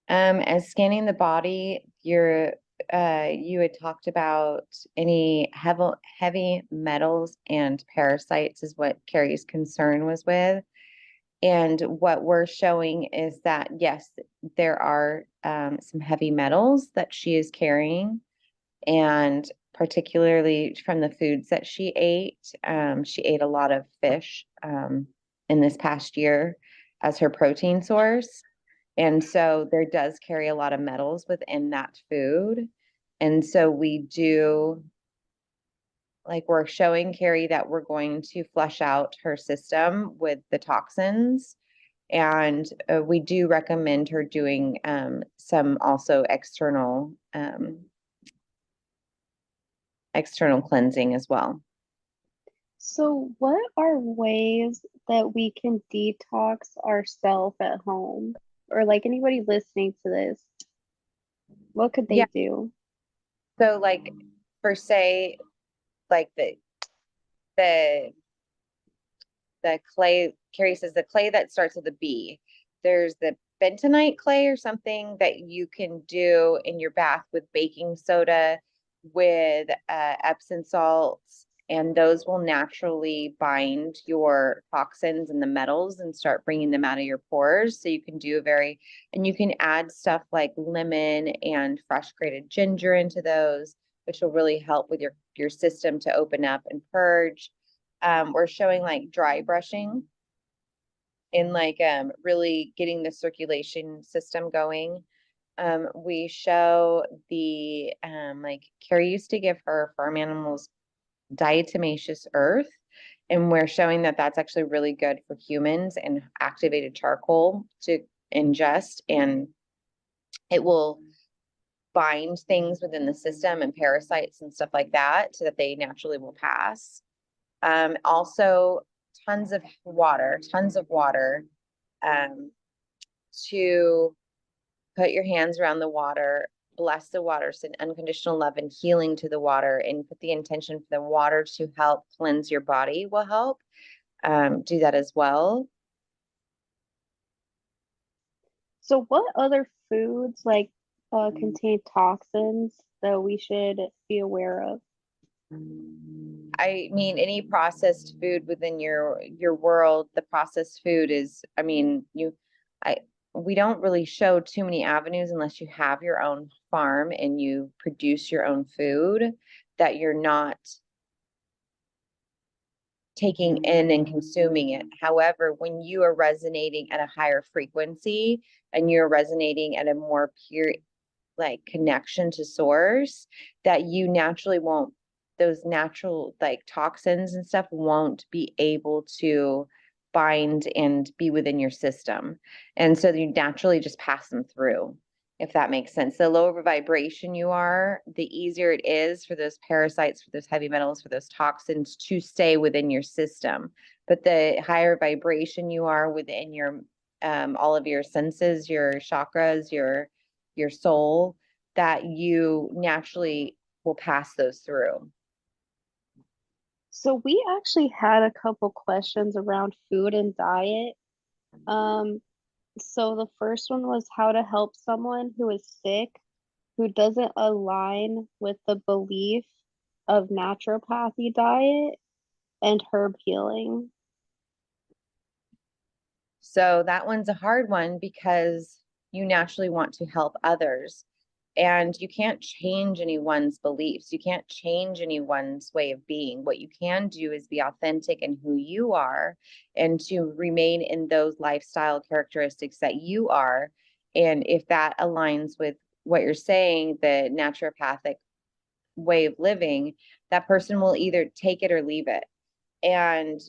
As scanning the body, you had talked about any heavy metals and parasites is what Carrie's concern was with. And what we're showing is that, yes, there are some heavy metals that she is carrying, and particularly from the foods that she ate. She ate a lot of fish in this past year as her protein source. And so there does carry a lot of metals within that food. And so we do, like, we're showing Carrie that we're going to flush out her system with the toxins. And we do recommend her doing some also external cleansing as well. So, what are ways that we can detox ourselves at home? Or like anybody listening to this, what could Yeah. they do? So like for say like the the clay, Carrie says the clay that starts with a B. There's the bentonite clay or something that you can do in your bath with baking soda, with Epsom salts, and those will naturally bind your toxins and the metals and start bringing them out of your pores. So you can do and you can add stuff like lemon and fresh grated ginger into those, which will really help with your system to open up and purge. We're showing like dry brushing and like really getting the circulation system going. We show the like Carrie used to give her farm animals diatomaceous earth, and we're showing that that's actually really good for humans and activated charcoal to ingest, and it will bind things within the system and parasites and stuff like that so that they naturally will pass. Also, tons of water, um, to put your hands around the water, bless the water, send unconditional love and healing to the water, and put the intention for the water to help cleanse your body will help. Do that as well. So, what other foods like contain toxins that we should be aware of? I mean, any processed food within your world, the processed food is, I mean, I we don't really show too many avenues unless you have your own farm and you produce your own food that you're not taking in and consuming it. However, when you are resonating at a higher frequency and you're resonating at a more pure like connection to source, that you naturally won't, those natural like toxins and stuff won't be able to bind and be within your system. And so you naturally just pass them through, if that makes sense. The lower vibration you are, the easier it is for those parasites, for those heavy metals, for those toxins to stay within your system. But the higher vibration you are within your all of your senses, your chakras, your soul, that you naturally will pass those through. So, we actually had a couple questions around food and diet. Um, so the first one was how to help someone who is sick who doesn't align with the belief of naturopathy diet and herb healing. So that one's a hard one because you naturally want to help others. And you can't change anyone's beliefs. You can't change anyone's way of being. What you can do is be authentic in who you are and to remain in those lifestyle characteristics that you are. And if that aligns with what you're saying, the naturopathic way of living, that person will either take it or leave it. And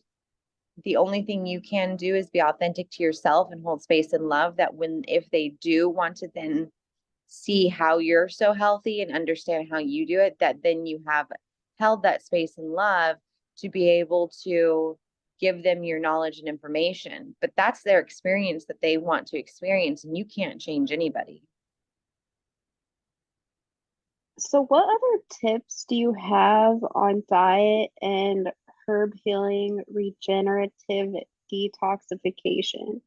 the only thing you can do is be authentic to yourself and hold space and love, that when if they do want to then see how you're so healthy and understand how you do it, that then you have held that space and love to be able to give them your knowledge and information. But that's their experience that they want to experience, and you can't change anybody. So, what other tips do you have on diet and herb healing, regenerative detoxification?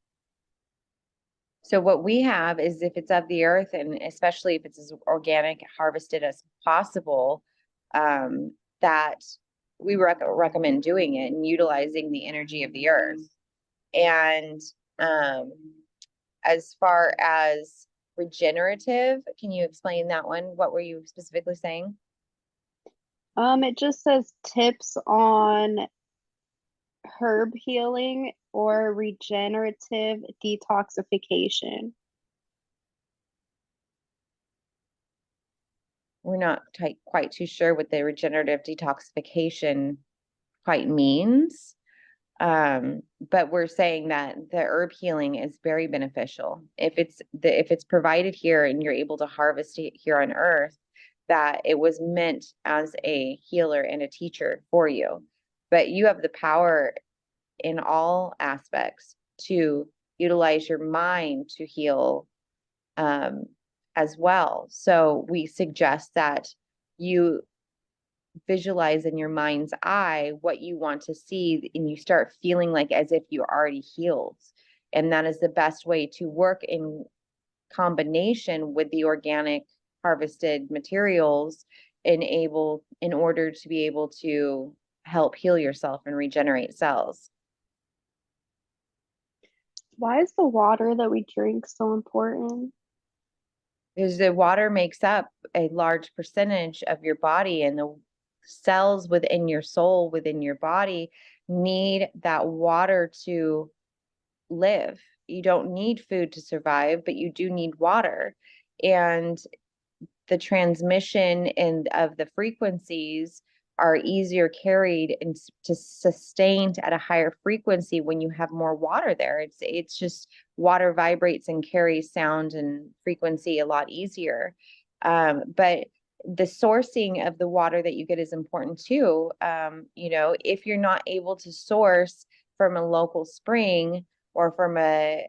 So what we have is if it's of the earth, and especially if it's as organic harvested as possible, that we recommend doing it and utilizing the energy of the earth. And um, as far as regenerative, can you explain that one? What were you specifically saying? It just says tips on herb healing or regenerative detoxification. We're not quite too sure what the regenerative detoxification quite means. But we're saying that the herb healing is very beneficial. If it's provided here and you're able to harvest it here on earth, that it was meant as a healer and a teacher for you. But you have the power in all aspects to utilize your mind to heal um, as well. So we suggest that you visualize in your mind's eye what you want to see, and you start feeling like as if you're already healed. And that is the best way to work in combination with the organic harvested materials in order to be able to help heal yourself and regenerate cells. Why is the water that we drink so important? Because the water makes up a large percentage of your body, and the cells within your soul, within your body, need that water to live. You don't need food to survive, but you do need water. And the transmission and of the frequencies are easier carried and to sustained at a higher frequency when you have more water there. It's just water vibrates and carries sound and frequency a lot easier. But the sourcing of the water that you get is important too. If you're not able to source from a local spring or from a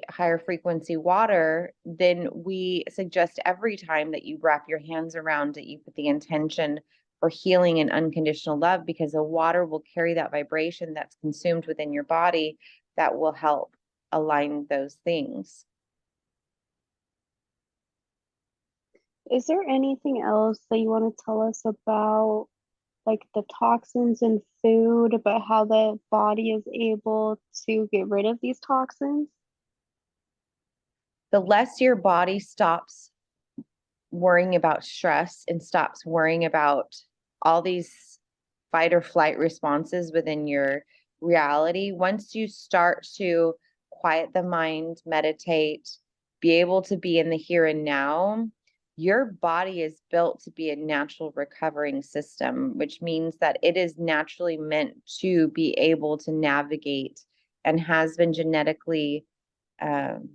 higher frequency water, then we suggest every time that you wrap your hands around it, you put the intention for healing and unconditional love, because the water will carry that vibration that's consumed within your body that will help align those things. Is there anything else that you want to tell us about, like the toxins in food, about how the body is able to get rid of these toxins? The less your body stops worrying about stress and stops worrying about all these fight or flight responses within your reality, once you start to quiet the mind, meditate, be able to be in the here and now, your body is built to be a natural recovering system, which means that it is naturally meant to be able to navigate and has been um,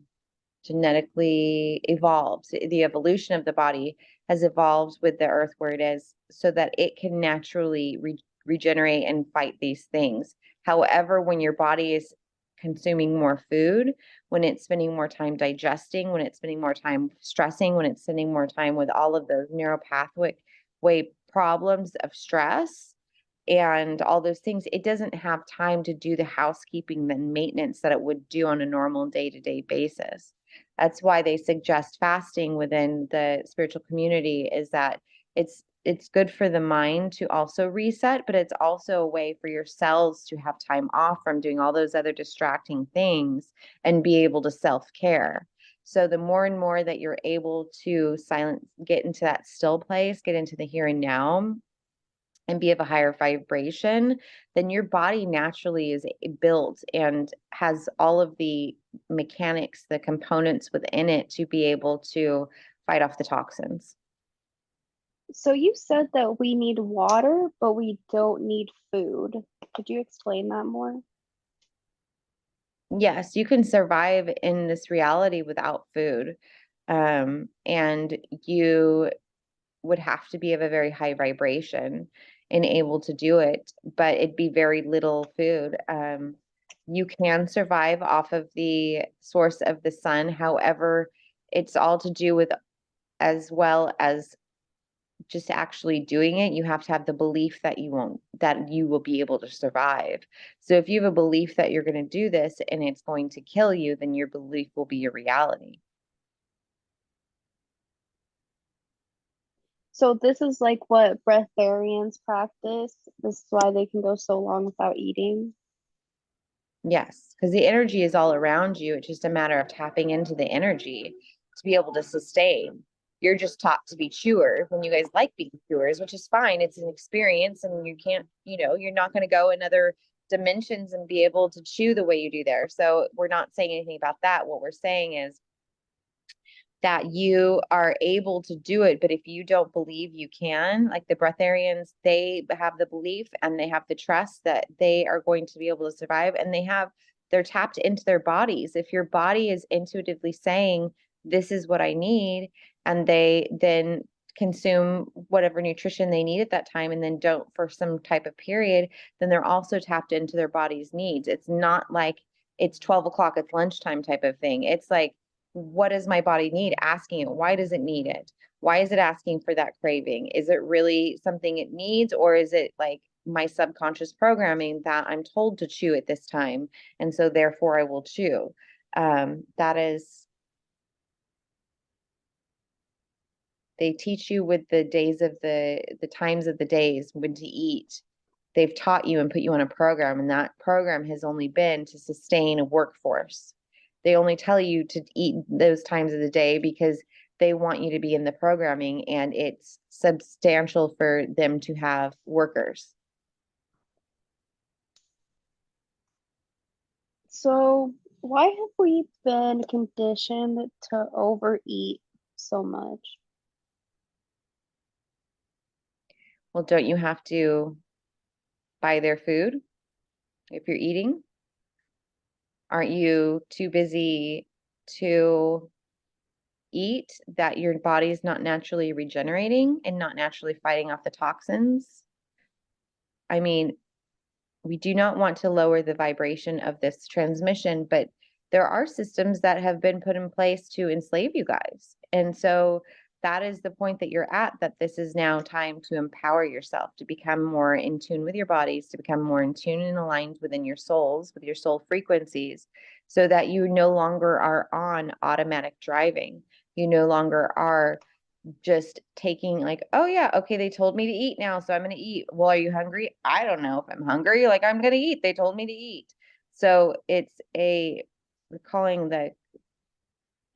genetically evolved. The evolution of the body has evolved with the earth where it is so that it can naturally regenerate and fight these things. However, when your body is consuming more food, when it's spending more time digesting, when it's spending more time stressing, when it's spending more time with all of those neuropathway problems of stress and all those things, it doesn't have time to do the housekeeping and maintenance that it would do on a normal day-to-day basis. That's why they suggest fasting within the spiritual community, is that it's good for the mind to also reset, but it's also a way for your cells to have time off from doing all those other distracting things and be able to self-care. So the more and more that you're able to get into that still place, get into the here and now, and be of a higher vibration, then your body naturally is built and has all of the mechanics, the components within it to be able to fight off the toxins. So you said that we need water, but we don't need food. Could you explain that more? Yes, you can survive in this reality without food. And you would have to be of a very high vibration and able to do it, but it'd be very little food. You can survive off of the source of the sun. However, it's all to do with as well as just actually doing it, you have to have the belief that you will be able to survive. So if you have a belief that you're going to do this and it's going to kill you, then your belief will be your reality. So this is like what breatharians practice. This is why they can go so long without eating. Yes, because the energy is all around you. It's just a matter of tapping into the energy to be able to sustain. You're just taught to be chewers when you guys like being chewers, which is fine. It's an experience, and you can't, you're not going to go in other dimensions and be able to chew the way you do there. So we're not saying anything about that. What we're saying is that you are able to do it. But if you don't believe you can, like the breatharians, they have the belief and they have the trust that they are going to be able to survive, and they're tapped into their bodies. If your body is intuitively saying, this is what I need, and they then consume whatever nutrition they need at that time and then don't for some type of period, then they're also tapped into their body's needs. It's not like it's 12 o'clock, it's lunchtime type of thing. It's like, what does my body need? Asking it, why does it need it? Why is it asking for that craving? Is it really something it needs, or is it like my subconscious programming that I'm told to chew at this time, and so therefore I will chew? That is, they teach you with the days of the times of the days when to eat. They've taught you and put you on a program, and that program has only been to sustain a workforce. They only tell you to eat those times of the day because they want you to be in the programming, and it's substantial for them to have workers. So why have we been conditioned to overeat so much? Well, don't you have to buy their food if you're eating? Aren't you too busy to eat that your body's not naturally regenerating and not naturally fighting off the toxins? I mean, we do not want to lower the vibration of this transmission, but there are systems that have been put in place to enslave you guys. And so that is the point that you're at, that this is now time to empower yourself, to become more in tune with your bodies, to become more in tune and aligned within your souls, with your soul frequencies, so that you no longer are on automatic driving. You no longer are just taking like, oh yeah, okay, they told me to eat now, so I'm going to eat. Well, are you hungry? I don't know if I'm hungry. Like, I'm going to eat. They told me to eat. So we're calling like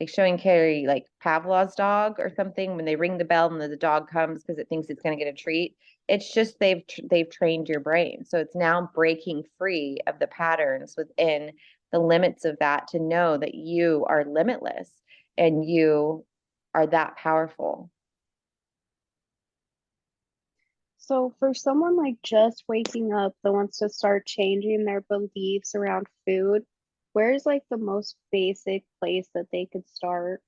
showing Carrie like Pavlov's dog or something, when they ring the bell and the dog comes because it thinks it's going to get a treat. It's just they've trained your brain. So it's now breaking free of the patterns within the limits of that, to know that you are limitless and you are that powerful. So for someone like just waking up that wants to start changing their beliefs around food, where's like the most basic place that they could start?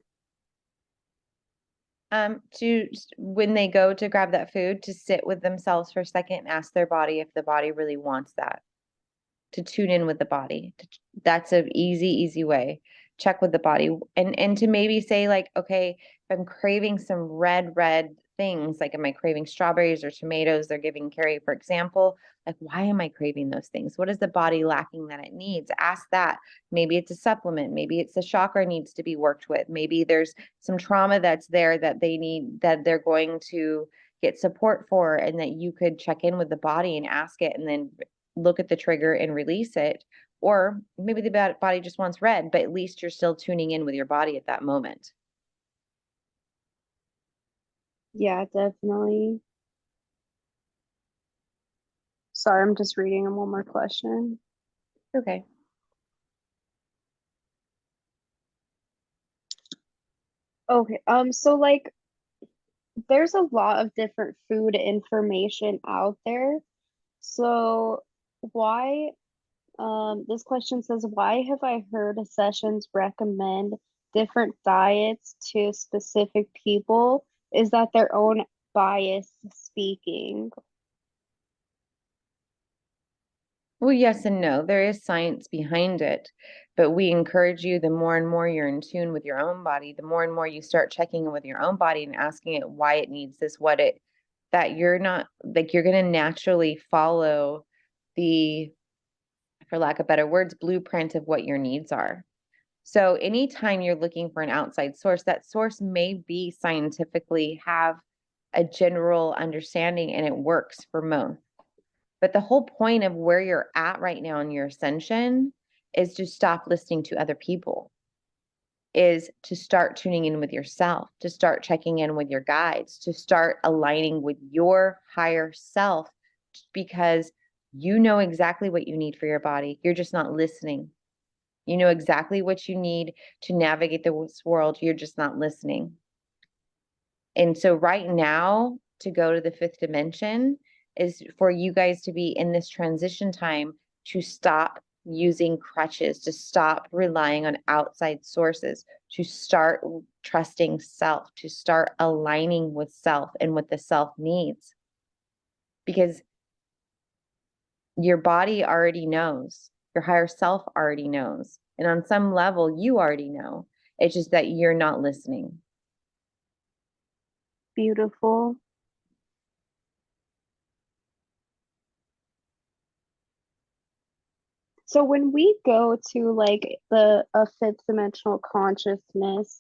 To when they go to grab that food, to sit with themselves for a second and ask their body if the body really wants that, to tune in with the body. That's an easy way. Check with the body, and to maybe say like, okay, if I'm craving some red things, like am I craving strawberries or tomatoes? They're giving Carrie, for example, like, why am I craving those things? What is the body lacking that it needs? Ask that. Maybe it's a supplement. Maybe it's the chakra needs to be worked with. Maybe there's some trauma that's there that they need, that they're going to get support for, and that you could check in with the body and ask it, and then look at the trigger and release it. Or maybe the body just wants red, but at least you're still tuning in with your body at that moment. Yeah, definitely. Sorry, I'm just reading one more question. Okay. Okay, so like there's a lot of different food information out there. So why, this question says, why have I heard sessions recommend different diets to specific people? Is that their own bias speaking? Well, yes and no. There is science behind it, but we encourage you, the more and more you're in tune with your own body, the more and more you start checking in with your own body and asking it why it needs this, that you're not, like, you're going to naturally follow the, for lack of better words, blueprint of what your needs are. So anytime you're looking for an outside source, that source may be scientifically have a general understanding and it works for most. But the whole point of where you're at right now in your ascension is to stop listening to other people, is to start tuning in with yourself, to start checking in with your guides, to start aligning with your higher self, because you know exactly what you need for your body. You're just not listening. You know exactly what you need to navigate this world. You're just not listening. And so right now, to go to the fifth dimension is for you guys to be in this transition time, to stop using crutches, to stop relying on outside sources, to start trusting self, to start aligning with self and what the self needs. Because your body already knows, your higher self already knows. And on some level, you already know. It's just that you're not listening. Beautiful. So when we go to like the a fifth dimensional consciousness,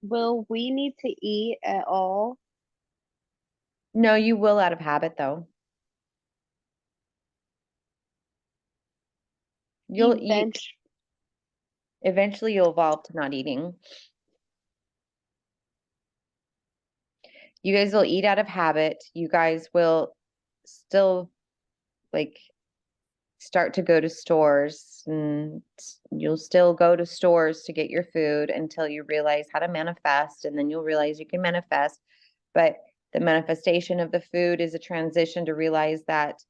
will we need to eat at all? No, you will out of habit, though. You'll eat. Eventually, Eventually, you'll evolve to not eating. You guys will eat out of habit. You guys will still like start to go to stores, and you'll still go to stores to get your food until you realize how to manifest, and then you'll realize you can manifest. But the manifestation of the food is a transition to realize that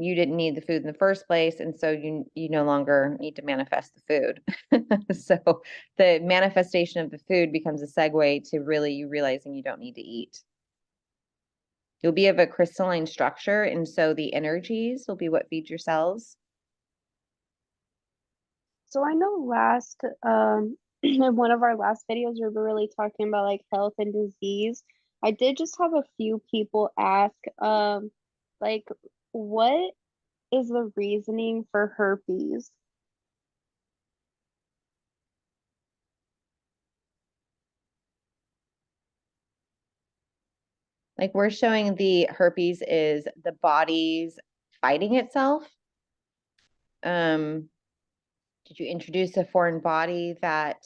you didn't need the food in the first place, and so you no longer need to manifest the food. So the manifestation of the food becomes a segue to really you realizing you don't need to eat. You'll be of a crystalline structure, and so the energies will be what feeds your cells. so I know last in one of our last videos we were really talking about like health and disease. I did just have a few people ask like what is the reasoning for herpes? Like we're showing the herpes is the body's fighting itself. Did you introduce a foreign body that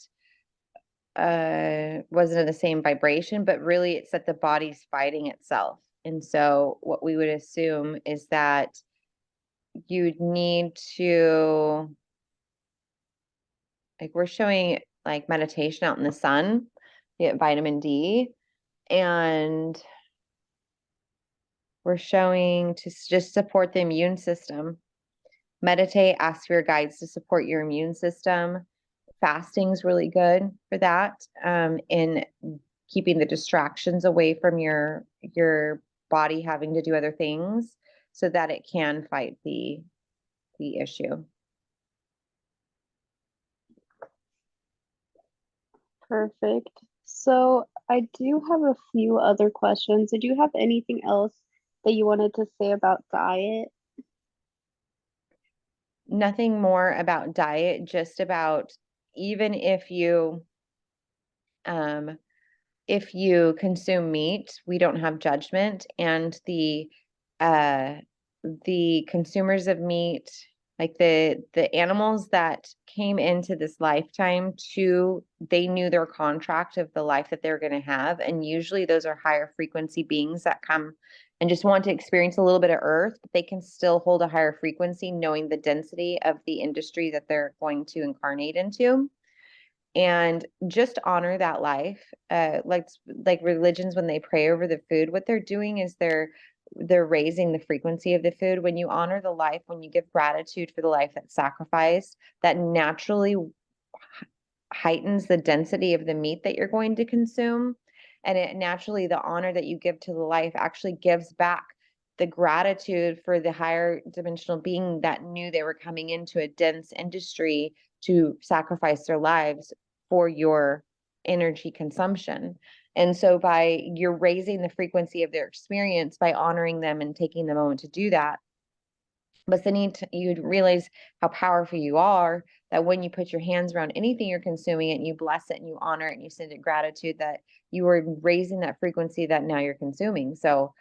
wasn't in the same vibration, but really it's that the body's fighting itself. And so what we would assume is that you'd need to, like we're showing like meditation out in the sun, get vitamin D, and we're showing to just support the immune system. Meditate, ask for your guides to support your immune system. Fasting is really good for that, in keeping the distractions away from your body having to do other things so that it can fight the issue. Perfect. So I do have a few other questions. Did you have anything else that you wanted to say about diet? Nothing more about diet, just about even um, if you consume meat, we don't have judgment, and uh, the consumers of meat, like the animals that came into this lifetime they knew their contract of the life that they're going to have, and usually those are higher frequency beings that come and just want to experience a little bit of earth, but they can still hold a higher frequency knowing the density of the industry that they're going to incarnate into, and just honor that life. Like religions, when they pray over the food, what they're doing is they're raising the frequency of the food. When you honor the life, when you give gratitude for the life that's sacrificed, that naturally heightens the density of the meat that you're going to consume. And it naturally, the honor that you give to the life actually gives back the gratitude for the higher dimensional being that knew they were coming into a dense industry to sacrifice their lives for your energy consumption. And so you're raising the frequency of their experience by honoring them and taking the moment to do that. But then you realize how powerful you are, that when you put your hands around anything you're consuming and you bless it and you honor it and you send it gratitude, that you are raising that frequency that now you're consuming. So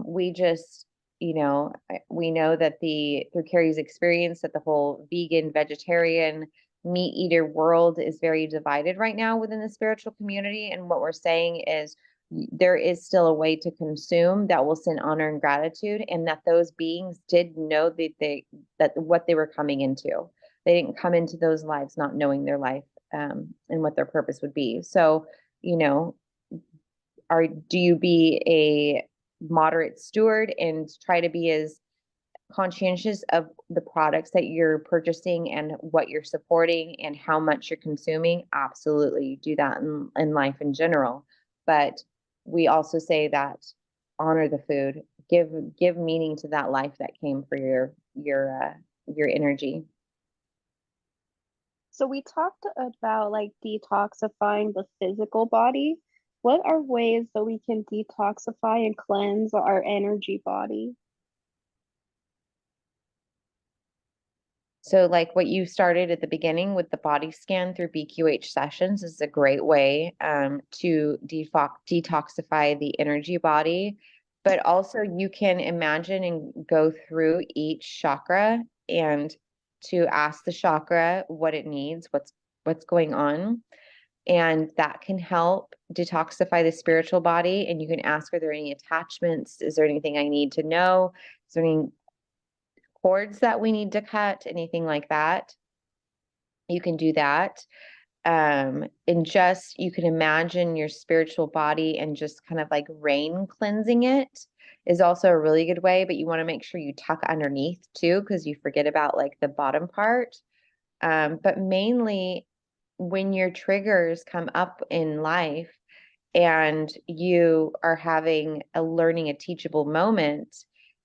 we just, we know that through Carrie's experience, that the whole vegan, vegetarian, meat eater world is very divided right now within the spiritual community. And what we're saying is there is still a way to consume that will send honor and gratitude, and that those beings did know that what they were coming into. They didn't come into those lives not knowing their life and what their purpose would be. So, you know, do you be a moderate steward and try to be as conscientious of the products that you're purchasing and what you're supporting and how much you're consuming? Absolutely, you do that in life in general. But we also say that honor the food, give meaning to that life that came for your energy. So we talked about like detoxifying the physical body. What are ways that we can detoxify and cleanse our energy body? So like what you started at the beginning with the body scan through BQH sessions is a great way to detoxify the energy body. But also you can imagine and go through each chakra and to ask the chakra what it needs, what's going on. And that can help detoxify the spiritual body. And you can ask, are there any attachments? Is there anything I need to know? Is there any cords that we need to cut, anything like that? You can do that. And just you can imagine your spiritual body and just kind of like rain cleansing it is also a really good way, but you want to make sure you tuck underneath too, because you forget about like the bottom part. But mainly when your triggers come up in life and you are having a teachable moment,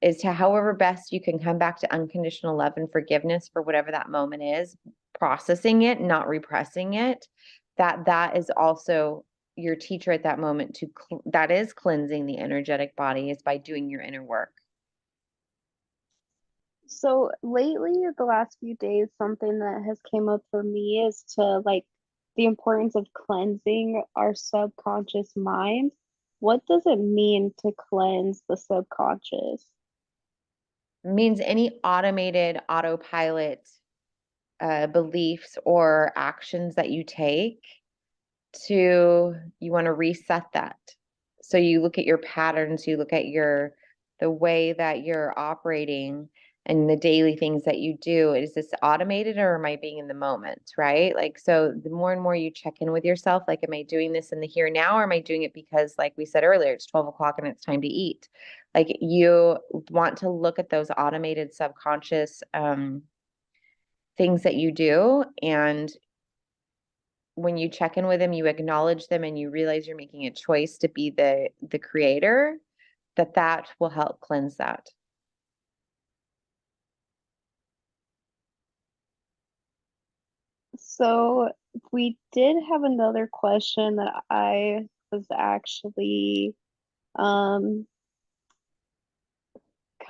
is to however best you can come back to unconditional love and forgiveness for whatever that moment is, processing it, not repressing it, that is also your teacher at that moment that is cleansing the energetic body, is by doing your inner work. So lately, the last few days, something that has came up for me is to like the importance of cleansing our subconscious mind. What does it mean to cleanse the subconscious? It means any autopilot beliefs or actions that you take, you want to reset that. So you look at your patterns, you look at the way that you're operating and the daily things that you do. Is this automated or am I being in the moment? Right? Like, so the more and more you check in with yourself, like, am I doing this in the here and now, or am I doing it because, like we said earlier, it's 12 o'clock and it's time to eat? Like, you want to look at those automated subconscious things that you do, and when you check in with them, you acknowledge them and you realize you're making a choice to be the creator, that will help cleanse that. So we did have another question that I was actually um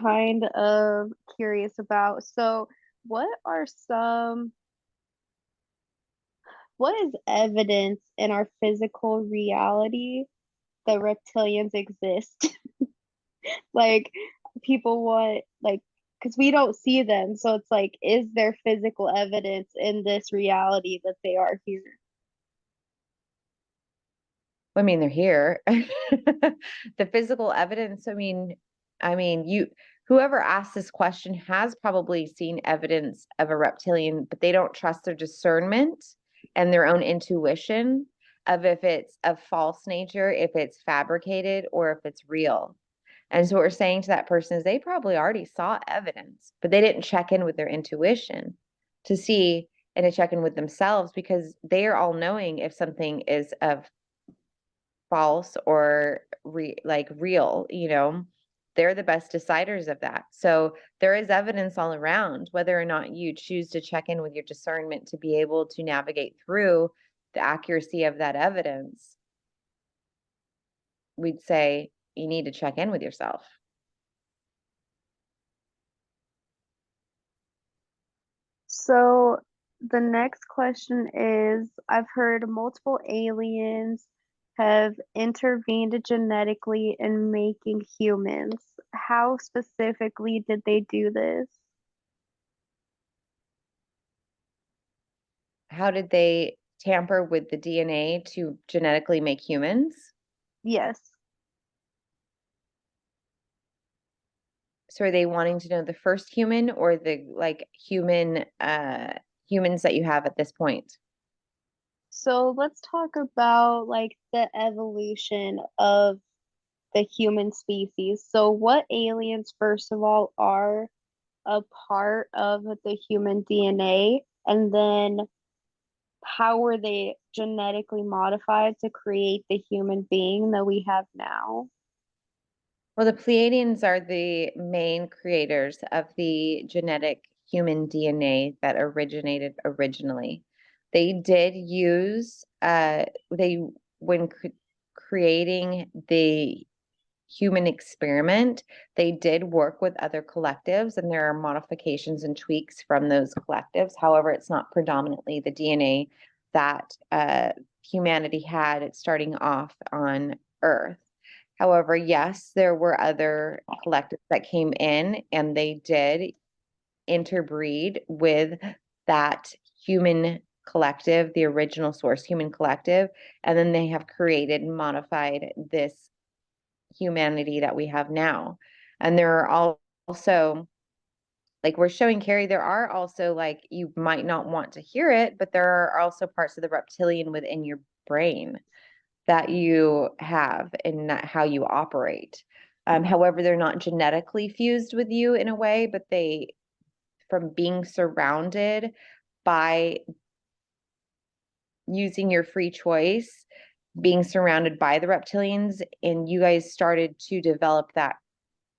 kind of curious about. So what are what is evidence in our physical reality that reptilians exist? Like people want like because we don't see them, so it's like, is there physical evidence in this reality that they are here? I mean, they're here. The physical evidence, whoever asked this question has probably seen evidence of a reptilian, but they don't trust their discernment and their own intuition of if it's of false nature, if it's fabricated, or if it's real. And so what we're saying to that person is they probably already saw evidence, but they didn't check in with their intuition to see and to check in with themselves, because they are all knowing if something is of false or real, they're the best deciders of that. So there is evidence all around, whether or not you choose to check in with your discernment to be able to navigate through the accuracy of that evidence. we'd say you need to check in with yourself. So the next question is, I've heard multiple aliens have intervened genetically in making humans. How specifically did they do this? How did they tamper with the DNA to genetically make humans? Yes. So are they wanting to know the first human or the like humans that you have at this point? So let's talk about like the evolution of the human species. So what aliens, first of all, are a part of the human DNA, and then how were they genetically modified to create the human being that we have now? Well, the Pleiadians are the main creators of the genetic human DNA that originated originally. They did use they when creating the human experiment, they did work with other collectives, and there are modifications and tweaks from those collectives. However, it's not predominantly the DNA that humanity had starting off on Earth. However, yes, there were other collectives that came in and they did interbreed with that human collective, the original source human collective, and then they have created and modified this humanity that we have now. And there are also, like we're showing Carrie, there are also, like, you might not want to hear it, but there are also parts of the reptilian within your brain that you have and not how you operate. However, they're not genetically fused with you in a way, but they, from being surrounded by using your free choice, being surrounded by the reptilians, and you guys started to develop that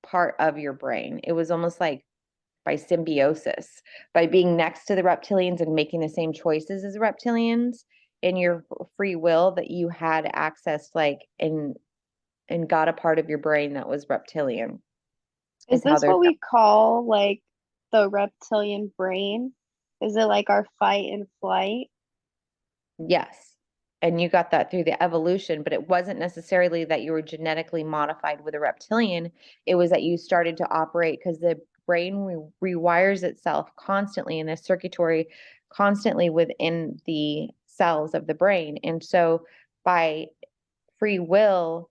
part of your brain. It was almost like by symbiosis, by being next to the reptilians and making the same choices as the reptilians in your free will, that you had access, like, and got a part of your brain that was reptilian, Is is how this they're. what we call like the reptilian brain? Is it like our fight and flight? Yes. And you got that through the evolution, but it wasn't necessarily that you were genetically modified with a reptilian. It was that you started to operate because the brain rewires itself constantly in the circuitry, constantly within the cells of the brain. And so by free will,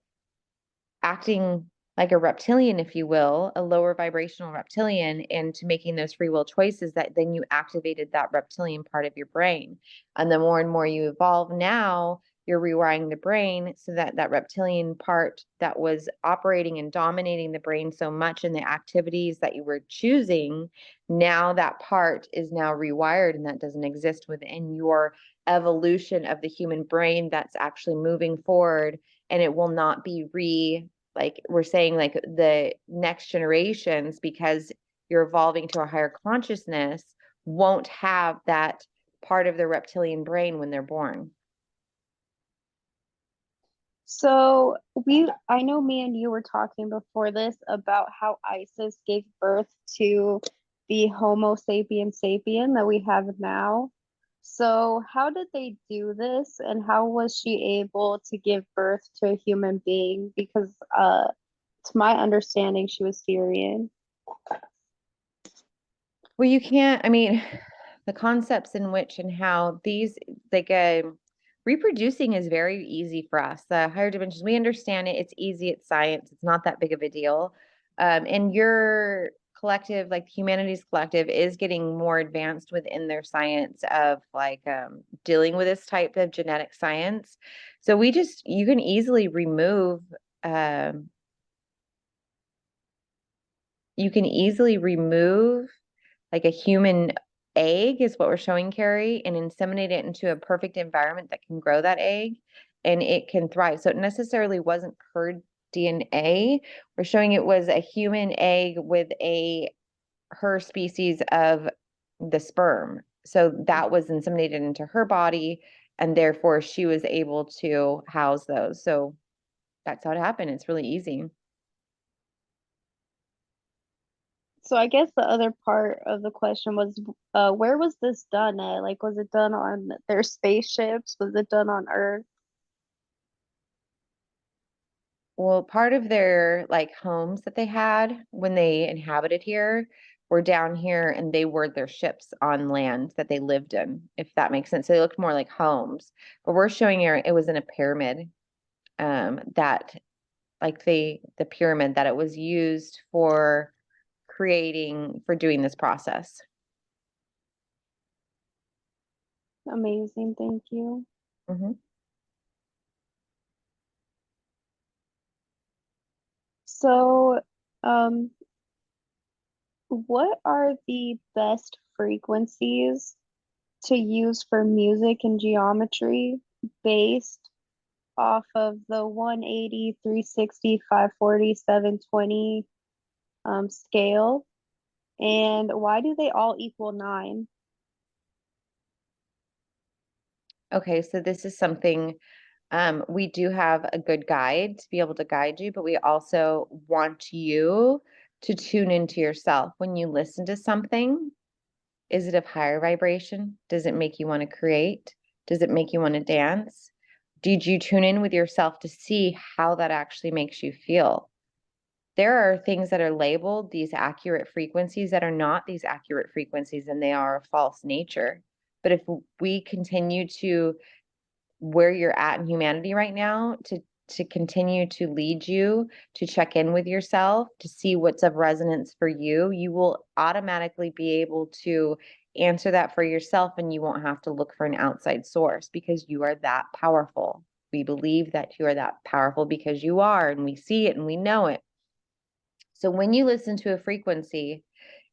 acting like a reptilian, if you will, a lower vibrational reptilian, into making those free will choices, that then you activated that reptilian part of your brain. And the more and more you evolve now, you're rewiring the brain so that that reptilian part that was operating and dominating the brain so much in the activities that you were choosing, now that part is now rewired and that doesn't exist within your evolution of the human brain that's actually moving forward. And it will not be like we're saying, like the next generations, because you're evolving to a higher consciousness, won't have that part of the reptilian brain when they're born. So I know me and you were talking before this about how ISIS gave birth to the Homo sapiens sapien that we have now. So how did they do this, and how was she able to give birth to a human being? Because to my understanding, she was Syrian. Well, you can't, I mean, the concepts in which and how these, like, reproducing is very easy for us. The higher dimensions, we understand it. It's easy. It's science. It's not that big of a deal. And your collective, like the humanities collective, is getting more advanced within their science of, like, dealing with this type of genetic science. So you can easily remove, um, you can easily remove like a human egg, is what we're showing Carrie, and inseminate it into a perfect environment that can grow that egg and it can thrive. So it necessarily wasn't her DNA. We're showing it was a human egg with her species of the sperm. So that was inseminated into her body, and therefore she was able to house those. So That's how it happened. It's really easy. So I guess the other part of the question was, where was this done at? Like, was it done on their spaceships? Was it done on Earth? Well, part of their like homes that they had when they inhabited here were down here, and they were their ships on land that they lived in, if that makes sense. So they looked more like homes. But we're showing you it was in a pyramid, that like the pyramid that it was used for doing this process. Amazing, thank you. Hmm. So, um, what are the best frequencies to use for music and geometry based off of the 180, 360, 540, 720 scale? And why do they all equal 9? Okay, so this is something, we do have a good guide to be able to guide you, but we also want you to tune into yourself. When you listen to something, is it of higher vibration? Does it make you want to create? Does it make you want to dance? Did you tune in with yourself to see how that actually makes you feel? There are things that are labeled these accurate frequencies that are not these accurate frequencies, and they are a false nature. But if we continue to where you're at in humanity right now, to continue to lead you to check in with yourself to see what's of resonance for you, you will automatically be able to answer that for yourself, and you won't have to look for an outside source because you are that powerful. We believe that you are that powerful because you are, and we see it and we know it. So when you listen to a frequency,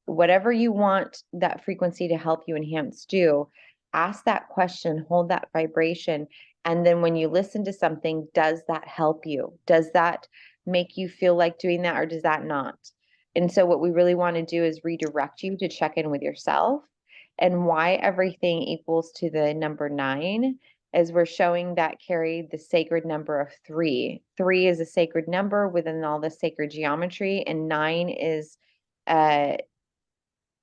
whatever you want that frequency to help you enhance, do ask that question, hold that vibration. And then when you listen to something, does that help you? Does that make you feel like doing that, or does that not? And so what we really want to do is redirect you to check in with yourself, and why everything equals to the number 9 is we're showing that, Carrie, the sacred number of 3. 3 is a sacred number within all the sacred geometry, and 9 is uh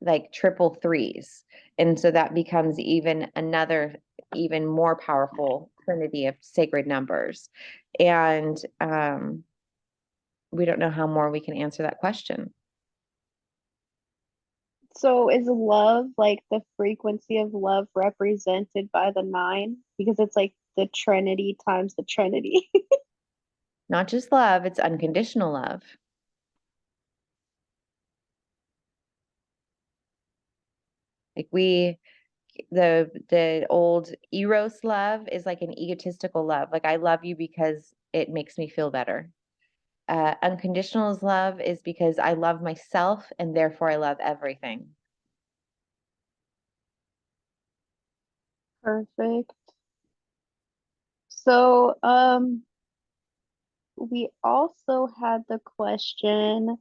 like triple threes. And so that becomes even another, even more powerful trinity of sacred numbers. And we don't know how more we can answer that question. So is love like the frequency of love represented by the 9? Because it's like the Trinity times the Trinity. Not just love, it's unconditional love. Like the old eros love is like an egotistical love. Like, I love you because it makes me feel better. Unconditional love is because I love myself and therefore I love everything. Perfect. So, we also had the question,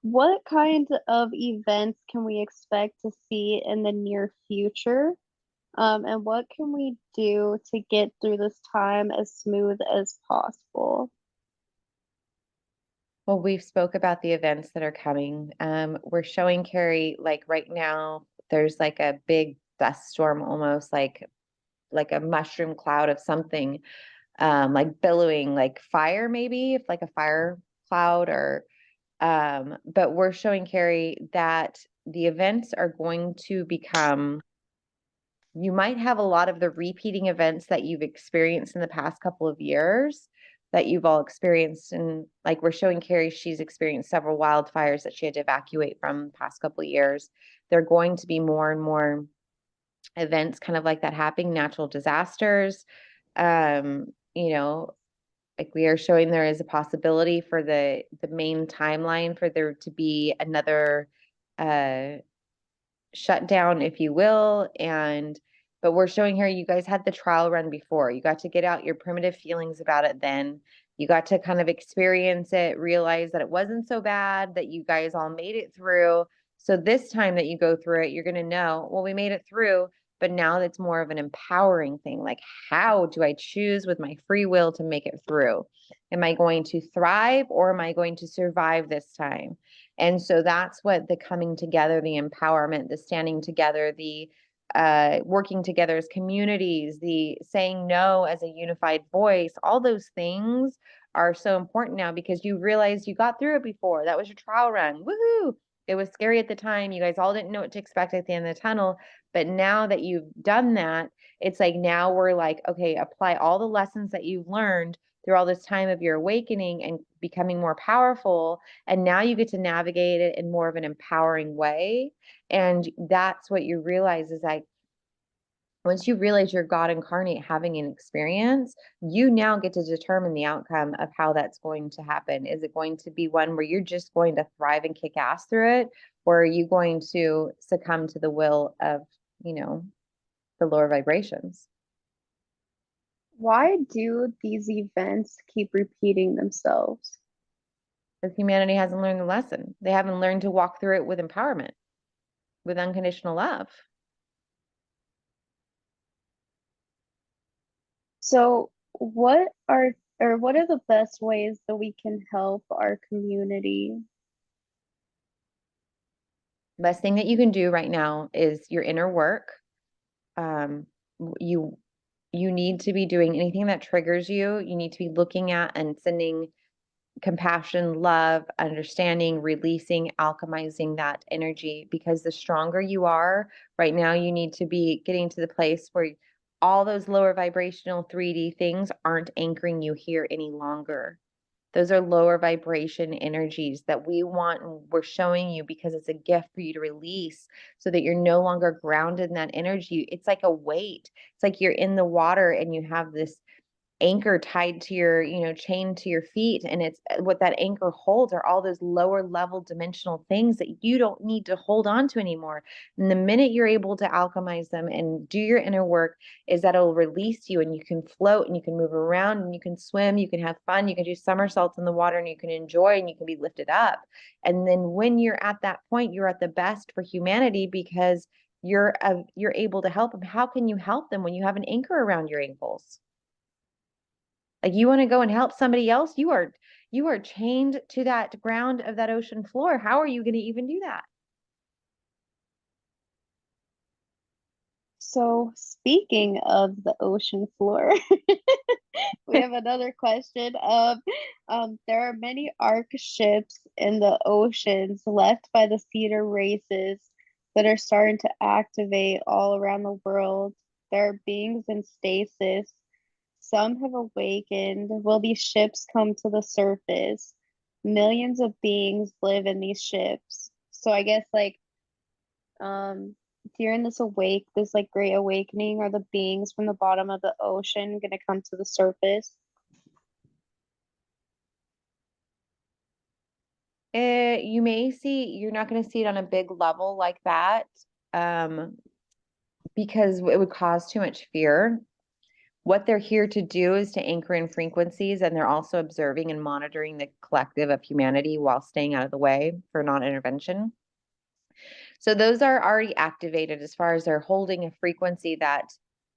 what kind of events can we expect to see in the near future? And what can we do to get through this time as smooth as possible? Well, we've spoke about the events that are coming. We're showing, Carrie, like right now, there's like a big dust storm, almost like a mushroom cloud of something, like billowing, like fire, maybe if like a fire cloud, or but we're showing, Carrie, that the events are going to become, you might have a lot of the repeating events that you've experienced in the past couple of years that you've all experienced. And like we're showing, Carrie, she's experienced several wildfires that she had to evacuate from the past couple of years. There are going to be more and more events kind of like that happening, natural disasters. You know, like we are showing there is a possibility for the main timeline for there to be another uh shutdown, if you will. And but we're showing here you guys had the trial run before. You got to get out your primitive feelings about it then. You got to kind of experience it, realize that it wasn't so bad, that you guys all made it through. So this time that you go through it, you're going to know, well, we made it through. but now it's more of an empowering thing. Like, how do I choose with my free will to make it through? Am I going to thrive or am I going to survive this time? And so that's what the coming together, the empowerment, the standing together, the working together as communities, the saying no as a unified voice, all those things are so important now because you realize you got through it before. That was your trial run. Woohoo! It was scary at the time. You guys all didn't know what to expect at the end of the tunnel. But now that you've done that, it's like now we're like, okay, apply all the lessons that you've learned through all this time of your awakening and becoming more powerful. And now you get to navigate it in more of an empowering way. And that's what you realize is like, once you realize you're God incarnate having an experience, you now get to determine the outcome of how that's going to happen. Is it going to be one where you're just going to thrive and kick ass through it? Or are you going to succumb to the will of, the lower vibrations? Why do these events keep repeating themselves? Because humanity hasn't learned the lesson. They haven't learned to walk through it with empowerment, with unconditional love. So what are the best ways that we can help our community? Best thing that you can do right now is your inner work. You you need to be doing anything that triggers you. You need to be looking at and sending compassion, love, understanding, releasing, alchemizing that energy, because the stronger you are right now, you need to be getting to the place where all those lower vibrational 3D things aren't anchoring you here any longer. Those are lower vibration energies that we want and we're showing you because it's a gift for you to release so that you're no longer grounded in that energy. It's like a weight. It's like you're in the water and you have this anchor tied to your, chain to your feet. And it's what that anchor holds are all those lower level dimensional things that you don't need to hold on to anymore. And the minute you're able to alchemize them and do your inner work, is that it'll release you and you can float and you can move around and you can swim, you can have fun, you can do somersaults in the water and you can enjoy and you can be lifted up. And then when you're at that point, you're at the best for humanity because you're able to help them. How can you help them when you have an anchor around your ankles? Like, you want to go and help somebody else, you are chained to that ground of that ocean floor. How are you going to even do that? So speaking of the ocean floor, we have another question of there are many arc ships in the oceans left by the cedar races that are starting to activate all around the world. There are beings in stasis. Some have awakened. Will these ships come to the surface? Millions of beings live in these ships. So I guess like during this like great awakening, are the beings from the bottom of the ocean gonna come to the surface? You may see, you're not going to see it on a big level like that, um, because it would cause too much fear. What they're here to do is to anchor in frequencies, and they're also observing and monitoring the collective of humanity while staying out of the way for non-intervention. So those are already activated as far as they're holding a frequency that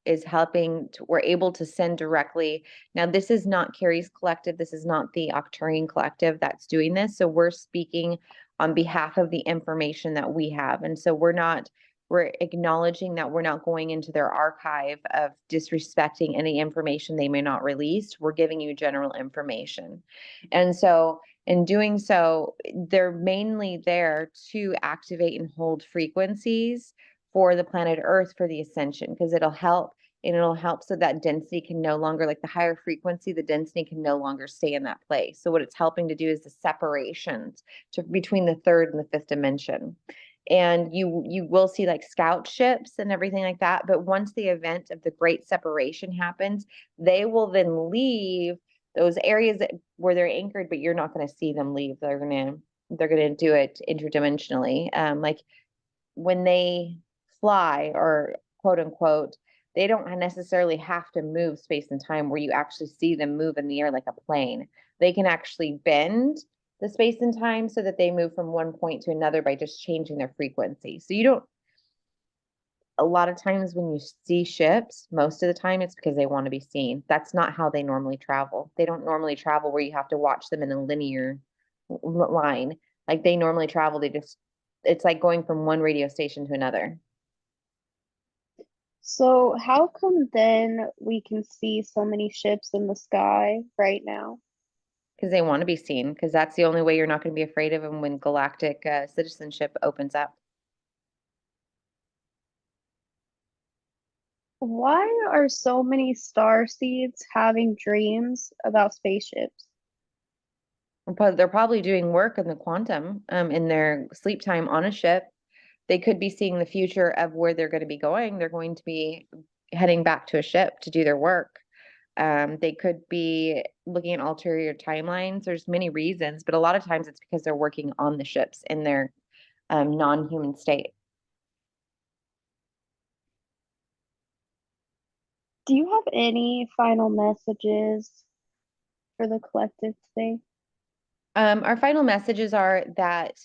is helping we're able to send directly. Now, this is not Carrie's collective. This is not the Octurian collective that's doing this. So we're speaking on behalf of the information that we have. And so we're acknowledging that we're not going into their archive of disrespecting any information they may not release. We're giving you general information. And so in doing so, they're mainly there to activate and hold frequencies for the planet Earth for the ascension, because it'll help so that density can no longer, like the higher frequency, the density can no longer stay in that place. So what it's helping to do is the separations between the third and the fifth dimension. And you will see like scout ships and everything like that. But once the event of the great separation happens, they will then leave those areas where they're anchored, but you're not going to see them leave. They're gonna do it interdimensionally. Like when they fly, or quote unquote, they don't necessarily have to move space and time where you actually see them move in the air like a plane. They can actually bend the space and time so that they move from one point to another by just changing their frequency. So you don't a lot of times when you see ships, most of the time it's because they want to be seen. That's not how they normally travel. They don't normally travel where you have to watch them in a linear line. Like they normally travel, it's like going from one radio station to another So how come then we can see so many ships in the sky right now? because they want to be seen, because that's the only way you're not going to be afraid of them when galactic citizenship opens up. Why are so many star seeds having dreams about spaceships? But they're probably doing work in the quantum, in their sleep time on a ship. They could be seeing the future of where they're going to be going. They're going to be heading back to a ship to do their work. They could be looking at ulterior timelines. There's many reasons, but a lot of times it's because they're working on the ships in their non-human state. Do you have any final messages for the collective today? Our final messages are that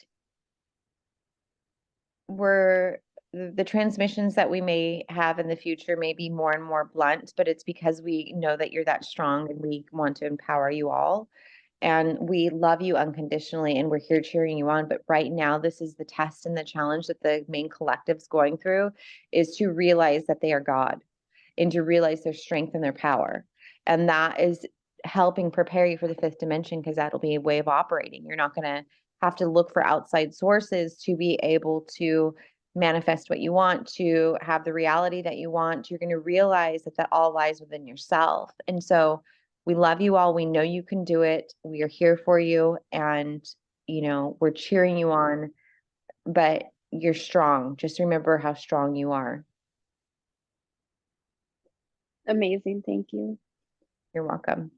we're the transmissions that we may have in the future may be more and more blunt, but it's because we know that you're that strong and we want to empower you all. And we love you unconditionally and we're here cheering you on. But right now, this is the test and the challenge that the main collective's going through is to realize that they are God and to realize their strength and their power. And that is helping prepare you for the fifth dimension because that'll be a way of operating. You're not going to have to look for outside sources to be able to manifest what you want, to have the reality that you want. You're going to realize that that all lies within yourself. And so we love you all. We know you can do it. We are here for you. And, we're cheering you on, but you're strong. Just remember how strong you are. Amazing, thank you. You're welcome.